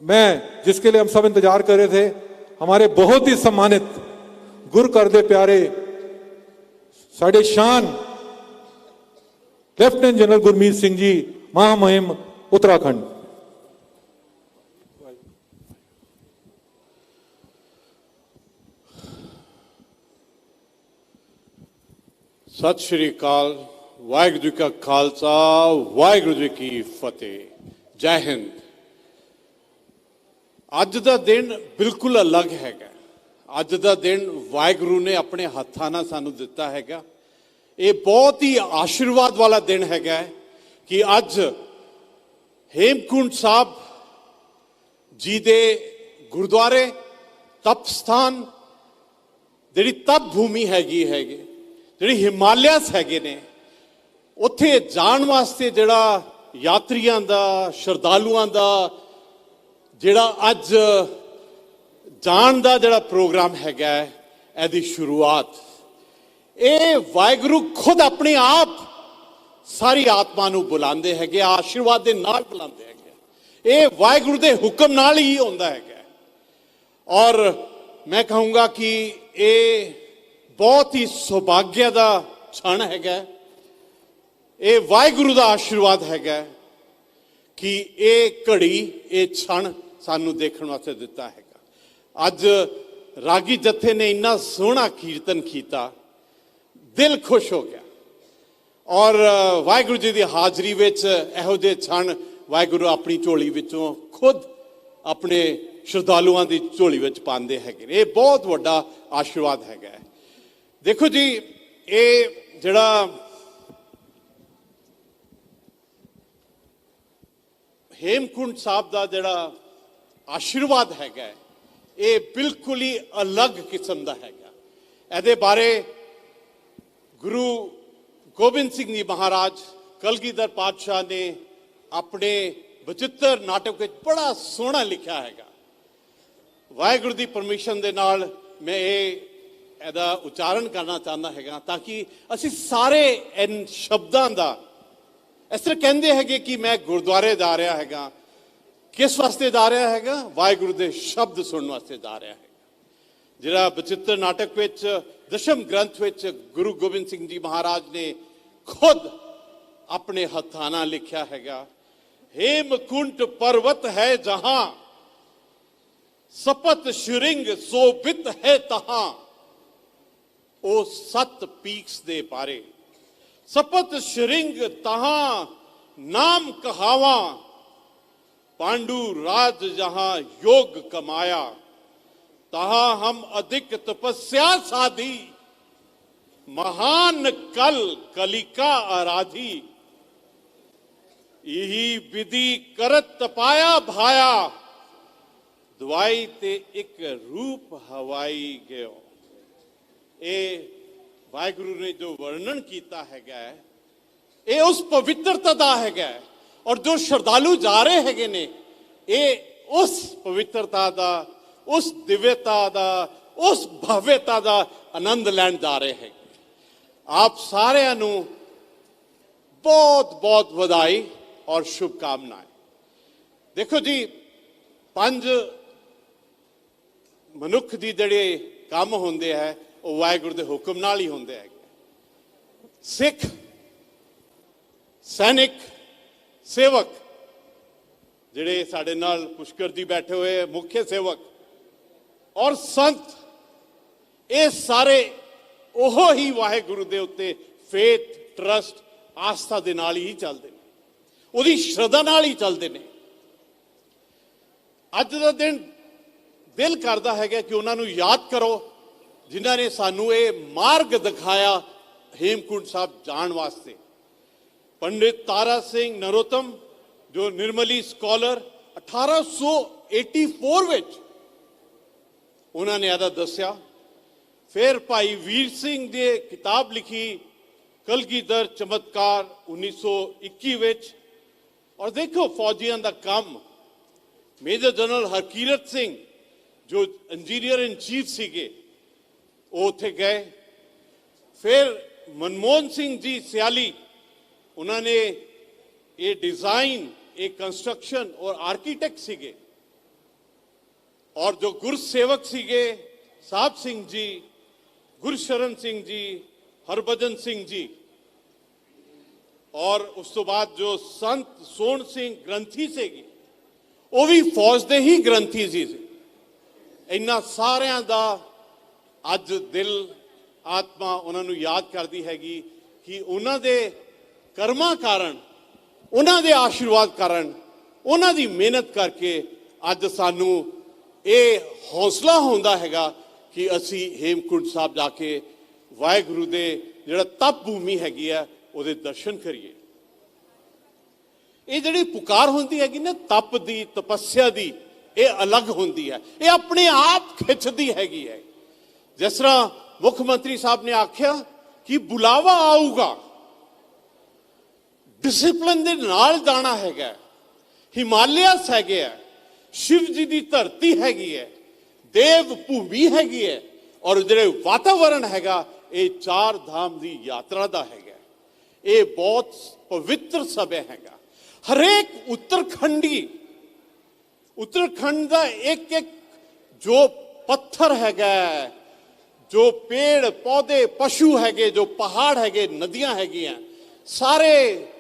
मैं जिसके लिए हम सब इंतजार कर रहे थे, हमारे बहुत ही सम्मानित गुर कर दे प्यारे साढ़े शान लेफ्टिनेंट जनरल गुरमीत सिंह जी, महामहिम उत्तराखंड। सत श्री अकाल, वाहिगुरू जी का खालसा, वाहिगुरू जी की फतेह। जय हिंद। अज का दिन बिल्कुल अलग हैगा। अज का दिन वाहिगुरू ने अपने हत्थां नाल सानू दिता हैगा। ये बहुत ही आशीर्वाद वाला दिन हैगा कि अज हेमकुंड साहब जी दे गुरुद्वारे तप स्थान जिहड़ी तप भूमि हैगी जिहड़ी हिमालयस हैगे ने, उत्थे जाण वास्ते जिहड़ा यात्रियों का श्रद्धालुओं का जिहड़ा अज जाण दा जिहड़ा प्रोग्राम हैगा इहदी शुरुआत ये वाहिगुरू खुद अपने आप सारी आत्मा नूं बुलांदे हैगे, आशीर्वाद दे नाल बुलांदे हैगे। ये वाहिगुरू दे हुक्म नाल ही होंदा हैगा। और मैं कहूँगा कि ये बहुत ही सौभाग्य का क्षण हैगा। ये वाहिगुरू का आशीर्वाद हैगा कि ये घड़ी ये क्षण सानू देखने वास्ते दिता हैगा। अज रागी जत्थे ने इन्ना सोहना कीर्तन किया, दिल खुश हो गया। और वाहिगुरू जी की हाजरी विच इहो जिहे क्षण वाहिगुरू अपनी झोली विचों खुद अपने श्रद्धालुओं की झोली विच पांदे हैगे। ये बहुत वड्डा आशीर्वाद हैगा। देखो जी, ये जिहड़ा हेमकुंड साहब का जिहड़ा आशीर्वाद हैगा ये बिल्कुल ही अलग किस्म का हैगा। इहदे बारे गुरु गोबिंद सिंह जी महाराज कलगीधर पातशाह ने अपने बचित्र नाटक में बड़ा सोहना लिखा हैगा। वाहिगुरू की परमिशन दे नाल मैं ਇਹਦਾ उच्चारण करना चाहता है ताकि असी सारे इन शब्दों का इस तरह कहते हैं कि मैं गुरुद्वारे जा रहा है। किस वास्ते जा रहा है? वाहिगुरू के शब्द सुनने वास्ते जा रहा है। जिहड़ा बचित्र नाटक विच दशम ग्रंथ विच गुरु गोबिंद सिंह जी महाराज ने खुद अपने हत्थां नाल लिखा है। हेमकुंड पर्वत है जहां, सपत श्रृंग शोभित है तहां, ओ सत पीक्स दे पारे, सपत श्रृंग तहां नाम कहावा, पांडु राज जहां योग कमाया, तहां हम अधिक तपस्या साधी, महान कल कलिका आराधी, यही विधि करत तपाया भाया, दवाई ते एक रूप हवाई गयो। ये वाहिगुरू ने जो वर्णन किया हैगा ये उस पवित्रता का हैगा। और जो श्रद्धालु जा रहे हैगे ने ये उस पवित्रता का, उस दिव्यता का, उस भव्यता का आनंद लैन जा रहे हैं। आप सारिਆਂ ਨੂੰ बहुत बहुत बधाई और शुभकामनाएं। देखो जी, 5 मनुख की जिहड़े काम होंदे है वो वाहिगुरू के हुक्म नाल ही होंदे है। सिख, सैनिक, सेवक जिहड़े साडे नाल पुष्कर जी बैठे हुए मुख्य सेवक और संत, ये सारे ओहो ही वाहिगुरू दे उत्ते फेथ, ट्रस्ट, आस्था दे नाल ही चलदे ने, उहदी श्रद्धा नाल ही चलदे ने। अज दा दिन दिल करदा है कि उन्हां नूं याद करो जिन्हां ने सानू ये मार्ग दिखाया हेमकुंड साहब जाण वास्ते। पंडित तारा सिंह नरोत्तम जो निर्मली स्कॉलर 1884 विच उन्होंने यह दस्या। फिर भाई वीर सिंह ने किताब लिखी कलगीधर चमत्कार 1921 विच। और देखो फौजियों का काम, मेजर जनरल हरकीरत सिंह जो इंजीनियर इन चीफ सीगे वो उत्थे गए। फिर मनमोहन सिंह जी सियाली उन्होंने ये डिजाइन, ये कंस्ट्रक्शन और आर्कीटेक्ट सीगे, और जो गुरसेवक सीगे साहब सिंह जी, गुरशरण सिंह जी, हरभजन सिंह जी, और उस तो बाद जो संत सोन सिंह ग्रंथी ਸੀਗੇ ਉਹ ਵੀ ਫੌਜ ਦੇ ਹੀ ਗ੍ਰੰਥੀ ਸੀ। ਇੰਨਾ ਸਾਰਿਆਂ ਦਾ ਅੱਜ ਦਿਲ ਆਤਮਾ ਉਹਨਾਂ ਨੂੰ ਯਾਦ ਕਰਦੀ ਹੈਗੀ ਕਿ ਉਹਨਾਂ ਦੇ ਕਰਮਾਂ ਕਾਰਨ, ਉਹਨਾਂ ਦੇ ਆਸ਼ੀਰਵਾਦ ਕਾਰਨ, ਉਹਨਾਂ ਦੀ ਮਿਹਨਤ ਕਰਕੇ ਅੱਜ ਸਾਨੂੰ ਇਹ ਹੌਸਲਾ ਹੁੰਦਾ ਹੈਗਾ ਕਿ ਅਸੀਂ ਹੇਮਕੁੰਟ ਸਾਹਿਬ ਜਾ ਕੇ ਵਾਹਿਗੁਰੂ ਦੇ ਜਿਹੜਾ ਤਪ ਭੂਮੀ ਹੈਗੀ ਆ ਉਹਦੇ ਦਰਸ਼ਨ ਕਰੀਏ। ਇਹ ਜਿਹੜੀ ਪੁਕਾਰ ਹੁੰਦੀ ਹੈਗੀ ਨਾ ਤਪ ਦੀ, ਤਪੱਸਿਆ ਦੀ, ਇਹ ਅਲੱਗ ਹੁੰਦੀ ਹੈ। ਇਹ ਆਪਣੇ ਆਪ ਖਿੱਚਦੀ ਹੈਗੀ ਹੈ। ਜਿਸ ਤਰ੍ਹਾਂ ਮੁੱਖ ਮੰਤਰੀ ਸਾਹਿਬ ਨੇ ਆਖਿਆ ਕਿ ਬੁਲਾਵਾ ਆਊਗਾ, ਡਿਸਪਲਿਨ ਦੇ ਨਾਲ ਜਾਣਾ ਹੈਗਾ। ਹਿਮਾਲਿਆਸ ਹੈਗੇ ਆ, शिव जी की धरती हैगी है, देव भूमि हैगी है, और जो वातावरण हैगा ये 4 धाम की यात्रा का हैगा। ये बहुत पवित्र समय हैगा। हरेक उत्तराखंड का एक एक जो पत्थर हैगा, जो पेड़ पौधे पशु हैगे, जो पहाड़ हैगे, नदियां हैगियां, सारे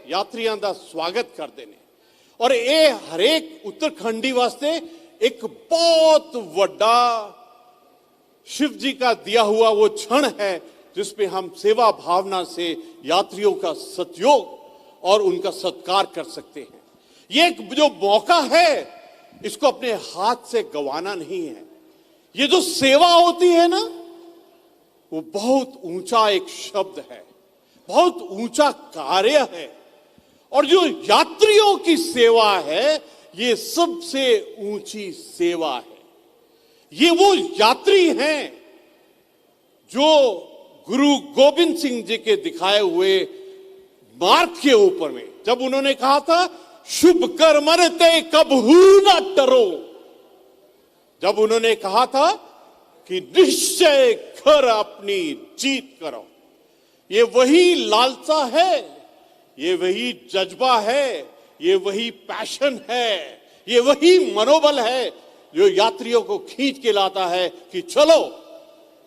यात्रियों का स्वागत करते हैं। और ये हरेक उत्तराखंडी वास्ते एक बहुत बड़ा शिव जी का दिया हुआ वो क्षण है जिसपे हम सेवा भावना से यात्रियों का सत्योग और उनका सत्कार कर सकते हैं। ये एक जो मौका है इसको अपने हाथ से गंवाना नहीं है। ये जो सेवा होती है ना वो बहुत ऊंचा एक शब्द है, बहुत ऊंचा कार्य है। और जो यात्रियों की सेवा है ये सबसे ऊंची सेवा है। ये वो यात्री हैं जो गुरु गोविंद सिंह जी के दिखाए हुए मार्ग के ऊपर में जब उन्होंने कहा था शुभ कर्म ते कबहू न टरो, जब उन्होंने कहा था कि निश्चय कर अपनी जीत करो, ये वही लालसा है, ये वही जज्बा है, ये वही पैशन है, ये वही मनोबल है जो यात्रियों को खींच के लाता है कि चलो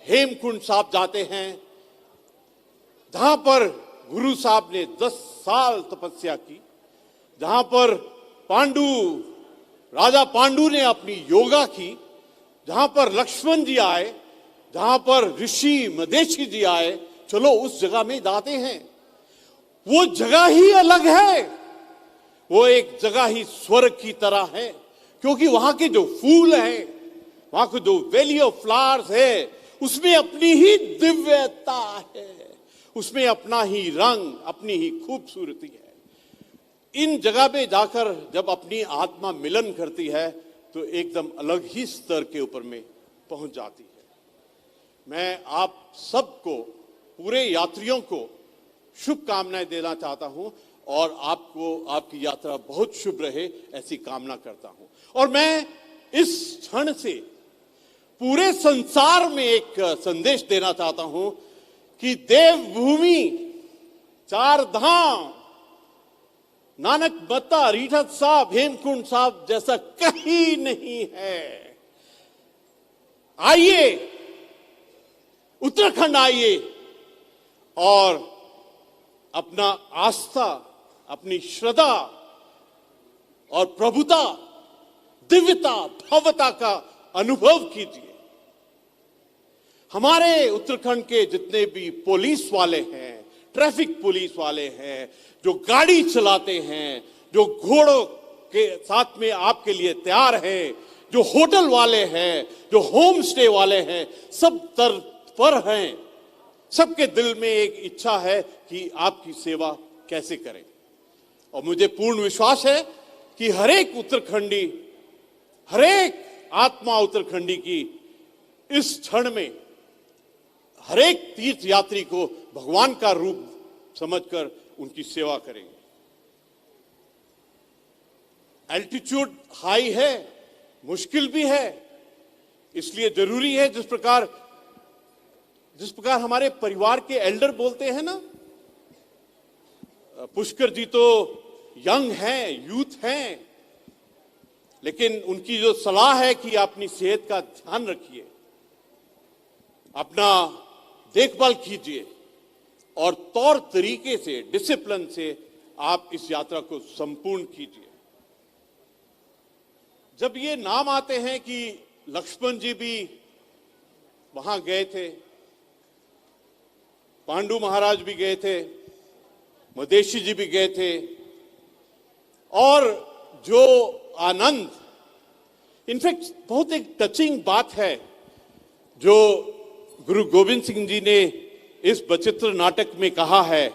हेमकुंड साहब जाते हैं, जहां पर गुरु साहब ने 10 साल तपस्या की, जहां पर राजा पांडु ने अपनी योगा की, जहां पर लक्ष्मण जी आए, जहां पर ऋषि मदेशी जी आए, चलो उस जगह में जाते हैं। वो जगह ही अलग है, वो एक जगह ही स्वर्ग की तरह है, क्योंकि वहां के जो फूल हैं, वहां के जो वैली ऑफ फ्लावर्स है, उसमें अपनी ही दिव्यता है, उसमें अपना ही रंग, अपनी ही खूबसूरती है। इन जगह पे जाकर जब अपनी आत्मा मिलन करती है तो एकदम अलग ही स्तर के ऊपर में पहुंच जाती है। मैं आप सबको, पूरे यात्रियों को शुभकामनाएं देना चाहता हूं और आपको आपकी यात्रा बहुत शुभ रहे ऐसी कामना करता हूं। और मैं इस क्षण से पूरे संसार में एक संदेश देना चाहता हूं कि देवभूमि, 4 धाम, नानक मत्ता, रीठा साहब, हेमकुंड साहब जैसा कहीं नहीं है। आइए, उत्तराखंड आइए और अपना आस्था, अपनी श्रद्धा और प्रभुता, दिव्यता, भव्यता का अनुभव कीजिए। हमारे उत्तराखंड के जितने भी पुलिस वाले हैं, ट्रैफिक पुलिस वाले हैं, जो गाड़ी चलाते हैं, जो घोड़ों के साथ में आपके लिए तैयार हैं, जो होटल वाले हैं, जो होम स्टे वाले हैं, सब तत्पर हैं। सबके दिल में एक इच्छा है कि आपकी सेवा कैसे करें। और मुझे पूर्ण विश्वास है कि हरेक उत्तराखंडी, हरेक आत्मा उत्तराखंडी की इस क्षण में हरेक तीर्थ यात्री को भगवान का रूप समझकर उनकी सेवा करेंगे। एल्टीट्यूड हाई है, मुश्किल भी है, इसलिए जरूरी है जिस प्रकार हमारे परिवार के एल्डर बोलते हैं ना, पुष्कर जी तो यंग हैं, यूथ हैं, लेकिन उनकी जो सलाह है कि आप अपनी सेहत का ध्यान रखिए, अपना देखभाल कीजिए और तौर तरीके से, डिसिप्लिन से आप इस यात्रा को संपूर्ण कीजिए। जब ये नाम आते हैं कि लक्ष्मण जी भी वहां गए थे, पांडु महाराज भी गए थे, मदेशी जी भी गए थे, और जो आनंद, इनफैक्ट बहुत एक टचिंग बात है जो गुरु गोविंद सिंह जी ने इस बचित्र नाटक में कहा है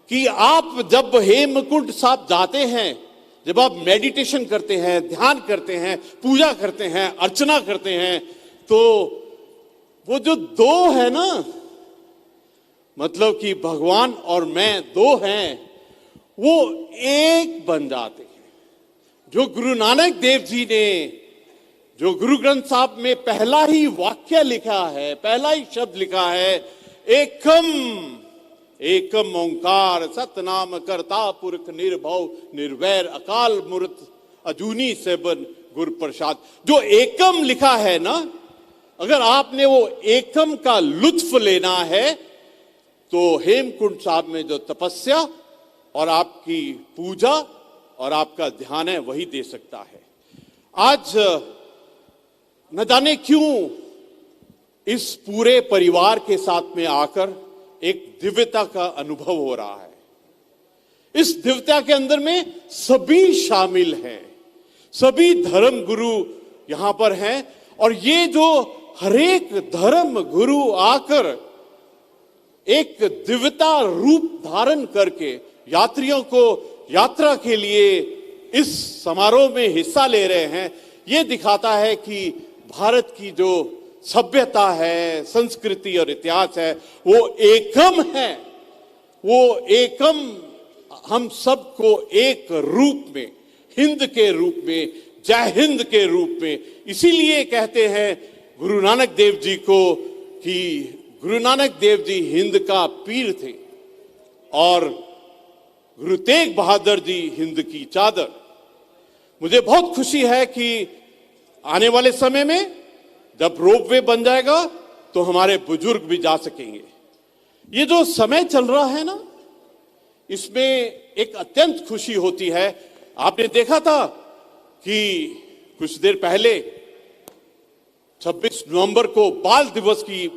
कि आप जब हेमकुंड साहब जाते हैं, जब आप मेडिटेशन करते हैं, ध्यान करते हैं, पूजा करते हैं, अर्चना करते हैं, तो वो जो दो है ना, मतलब कि भगवान और मैं दो हैं, वो एक बन जाते हैं। जो गुरु नानक देव जी ने जो गुरु ग्रंथ साहब में पहला ही वाक्य लिखा है, पहला ही शब्द लिखा है, एकम एकम ओंकार सतनाम करता पुरख निर्भव निर्वैर अकाल मूर्त अजूनी सेबन गुर प्रसाद। जो एकम लिखा है ना, अगर आपने वो एकम का लुत्फ लेना है तो हेमकुंड साहब में जो तपस्या और आपकी पूजा और आपका ध्यान है, वही दे सकता है। आज न जाने क्यों इस पूरे परिवार के साथ में आकर एक दिव्यता का अनुभव हो रहा है। इस दिव्यता के अंदर में सभी शामिल हैं, सभी धर्म गुरु यहां पर हैं, और ये जो हरेक धर्म गुरु आकर एक दिव्यता रूप धारण करके यात्रियों को यात्रा के लिए इस समारोह में हिस्सा ले रहे हैं, ये दिखाता है कि भारत की जो सभ्यता है, संस्कृति और इतिहास है, वो एकम है। वो एकम हम सबको एक रूप में, हिंद के रूप में, जय हिंद के रूप में, इसीलिए कहते हैं गुरु नानक देव जी को कि गुरु नानक देव जी हिंद का पीर थे और गुरु तेग बहादुर जी हिंद की चादर। मुझे बहुत खुशी है कि आने वाले समय में जब रोपवे बन जाएगा तो हमारे बुजुर्ग भी जा सकेंगे। ये जो समय चल रहा है ना, इसमें एक अत्यंत खुशी होती है। आपने देखा था कि कुछ देर पहले 26 नवंबर को बाल दिवस की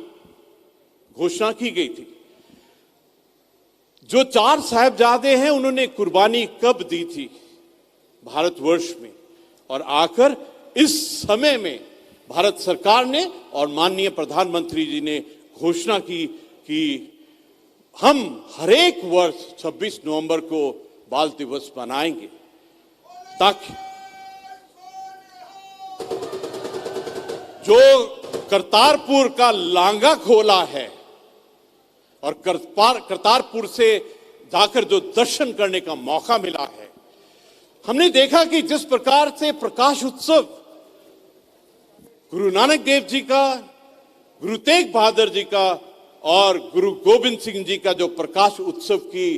घोषणा की गई थी। जो 4 साहिबजादे हैं, उन्होंने कुर्बानी कब दी थी भारतवर्ष में, और आकर इस समय में भारत सरकार ने और माननीय प्रधानमंत्री जी ने घोषणा की कि हम हरेक वर्ष 26 नवंबर को बाल दिवस मनाएंगे, ताकि जो करतारपुर का लांगा खोला है और करतारपुर से जाकर जो दर्शन करने का मौका मिला है, हमने देखा कि जिस प्रकार से प्रकाश उत्सव गुरु नानक देव जी का, गुरु तेग बहादुर जी का और गुरु गोविंद सिंह जी का जो प्रकाश उत्सव की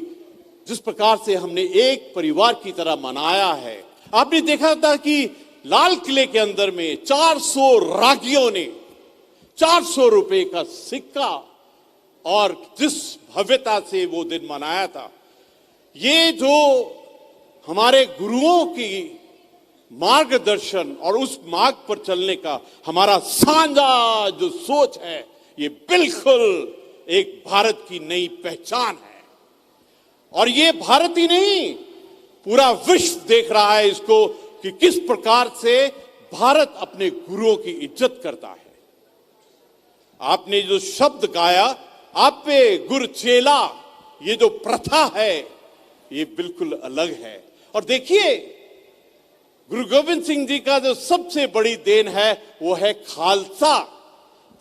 जिस प्रकार से हमने एक परिवार की तरह मनाया है। आपने देखा था कि लाल किले के अंदर में 400 रागियों ने 400 रुपए का सिक्का और जिस भव्यता से वो दिन मनाया था, ये जो हमारे गुरुओं की मार्गदर्शन और उस मार्ग पर चलने का हमारा साझा जो सोच है, ये बिल्कुल एक भारत की नई पहचान है। और ये भारत ही नहीं, पूरा विश्व देख रहा है इसको कि किस प्रकार से भारत अपने गुरुओं की इज्जत करता है। आपने जो शब्द गाया, आप पे गुरु चेला, ये जो प्रथा है, ये बिल्कुल अलग है। और देखिए, गुरु गोविंद सिंह जी का जो सबसे बड़ी देन है वो है खालसा,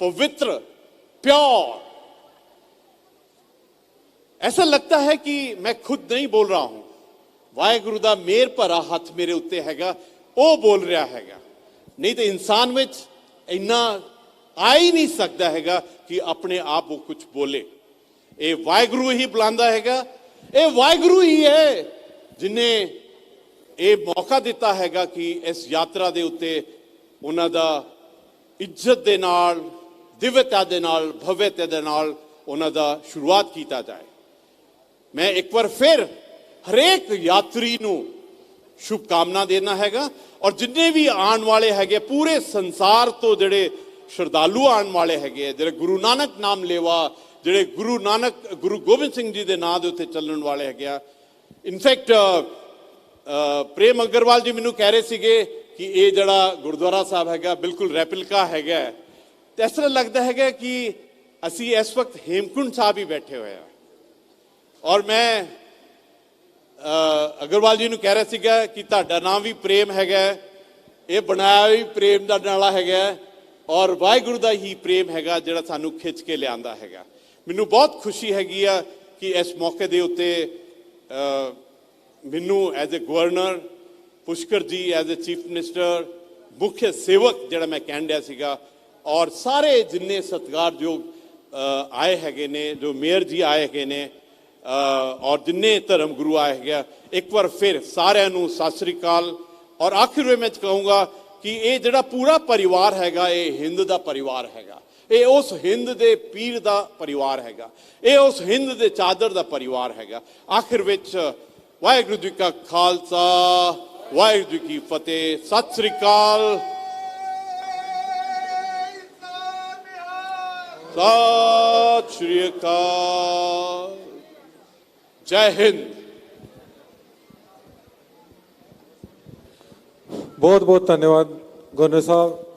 पवित्र, प्योर। ऐसा लगता है कि मैं खुद नहीं बोल रहा हूं, वाहेगुरु दा मेर भरा हाथ मेरे उत्ते हैगा, वो बोल रहा हैगा। नहीं तो इंसान में इन्ना आ ही नहीं सकता हैगा कि अपने आप वो कुछ बोले। ये वाहेगुरु ही बुलांदा हैगा, ये वाहेगुरु ही है जिन्हें ਇਹ ਮੌਕਾ ਦਿੱਤਾ ਹੈਗਾ ਕਿ ਇਸ ਯਾਤਰਾ ਦੇ ਉੱਤੇ ਉਹਨਾਂ ਦਾ ਇੱਜ਼ਤ ਦੇ ਨਾਲ, ਦਿਵਯਤਾ ਦੇ ਨਾਲ, ਭਵਯਤਾ ਦੇ ਨਾਲ ਉਹਨਾਂ ਦਾ ਸ਼ੁਰੂਆਤ ਕੀਤਾ ਜਾਏ। ਮੈਂ ਇੱਕ ਵਾਰ ਫਿਰ ਹਰੇਕ ਯਾਤਰੀ ਨੂੰ ਸ਼ੁਭਕਾਮਨਾ ਦੇਣਾ ਹੈਗਾ, ਔਰ ਜਿੰਨੇ ਵੀ ਆਉਣ ਵਾਲੇ ਹੈਗੇ ਪੂਰੇ ਸੰਸਾਰ ਤੋਂ ਜਿਹੜੇ ਸ਼ਰਧਾਲੂ ਆਉਣ ਵਾਲੇ ਹੈਗੇ, ਜਿਹੜੇ ਗੁਰੂ ਨਾਨਕ ਨਾਮ ਲੇਵਾ, ਜਿਹੜੇ ਗੁਰੂ ਗੋਬਿੰਦ ਸਿੰਘ ਜੀ ਦੇ ਨਾਂ ਦੇ ਉੱਤੇ ਚੱਲਣ ਵਾਲੇ ਹੈਗੇ ਆ। ਇਨਫੈਕਟ ਪ੍ਰੇਮ ਅਗਰਵਾਲ ਜੀ ਮੈਨੂੰ ਕਹਿ ਰਹੇ ਸੀਗੇ ਕਿ ਇਹ ਜਿਹੜਾ ਗੁਰਦੁਆਰਾ ਸਾਹਿਬ ਹੈਗਾ ਬਿਲਕੁਲ ਰੈਪਲਿਕਾ ਹੈਗਾ, ਤੇ ਇਸ ਤਰ੍ਹਾਂ ਲੱਗਦਾ ਹੈਗਾ ਕਿ ਅਸੀਂ ਇਸ ਵਕਤ ਹੇਮਕੁੰਟ ਸਾਹਿਬ ਹੀ ਬੈਠੇ ਹੋਏ ਆ। ਔਰ ਮੈਂ ਅਗਰਵਾਲ ਜੀ ਨੂੰ ਕਹਿ ਰਿਹਾ ਸੀਗਾ ਕਿ ਤੁਹਾਡਾ ਨਾਮ ਵੀ ਪ੍ਰੇਮ ਹੈਗਾ, ਇਹ ਬਣਾਇਆ ਵੀ ਪ੍ਰੇਮ ਦਾ ਨਾਲਾ ਹੈਗਾ, ਔਰ ਵਾਹਿਗੁਰੂ ਦਾ ਹੀ ਪ੍ਰੇਮ ਹੈਗਾ ਜਿਹੜਾ ਸਾਨੂੰ ਖਿੱਚ ਕੇ ਲਿਆਂਦਾ ਹੈਗਾ। ਮੈਨੂੰ ਬਹੁਤ ਖੁਸ਼ੀ ਹੈਗੀ ਆ ਕਿ ਇਸ ਮੌਕੇ ਦੇ ਉੱਤੇ ਮੈਨੂੰ ਐਜ਼ ਏ ਗਵਰਨਰ, ਪੁਸ਼ਕਰ ਜੀ ਐਜ਼ ਏ ਚੀਫ ਮਿਨਿਸਟਰ, ਮੁੱਖ ਸੇਵਕ ਜਿਹੜਾ ਮੈਂ ਕਹਿਣ ਡਿਆ ਸੀਗਾ, ਔਰ ਸਾਰੇ ਜਿੰਨੇ ਸਤਿਕਾਰਯੋਗ ਆਏ ਹੈਗੇ ਨੇ, ਜੋ ਮੇਅਰ ਜੀ ਆਏ ਹੈਗੇ ਨੇ, ਔਰ ਜਿੰਨੇ ਧਰਮ ਗੁਰੂ ਆਏ ਹੈਗੇ, ਇੱਕ ਵਾਰ ਫਿਰ ਸਾਰਿਆਂ ਨੂੰ ਸਤਿ ਸ੍ਰੀ ਅਕਾਲ। ਔਰ ਆਖਿਰ ਵਿੱਚ ਮੈਂ ਕਹੂੰਗਾ ਕਿ ਇਹ ਜਿਹੜਾ ਪੂਰਾ ਪਰਿਵਾਰ ਹੈਗਾ, ਇਹ ਹਿੰਦ ਦਾ ਪਰਿਵਾਰ ਹੈਗਾ, ਇਹ ਉਸ ਹਿੰਦ ਦੇ ਪੀਰ ਦਾ ਪਰਿਵਾਰ ਹੈਗਾ, ਇਹ ਉਸ ਹਿੰਦ ਦੇ ਚਾਦਰ ਦਾ ਪਰਿਵਾਰ ਹੈਗਾ। ਆਖਿਰ ਵਿੱਚ ਵਾਹਿਗੁਰੂ ਜੀ ਕਾ ਖਾਲਸਾ, ਵਾਹਿਗੁਰੂ ਜੀ ਕੀ ਫਤਿਹ। ਸਤਿ ਸ੍ਰੀ ਅਕਾਲ, ਸਤਿ ਸ੍ਰੀ ਅਕਾਲ, ਜੈ ਹਿੰਦ। बहुत बहुत धन्यवाद गवर्नर साहब।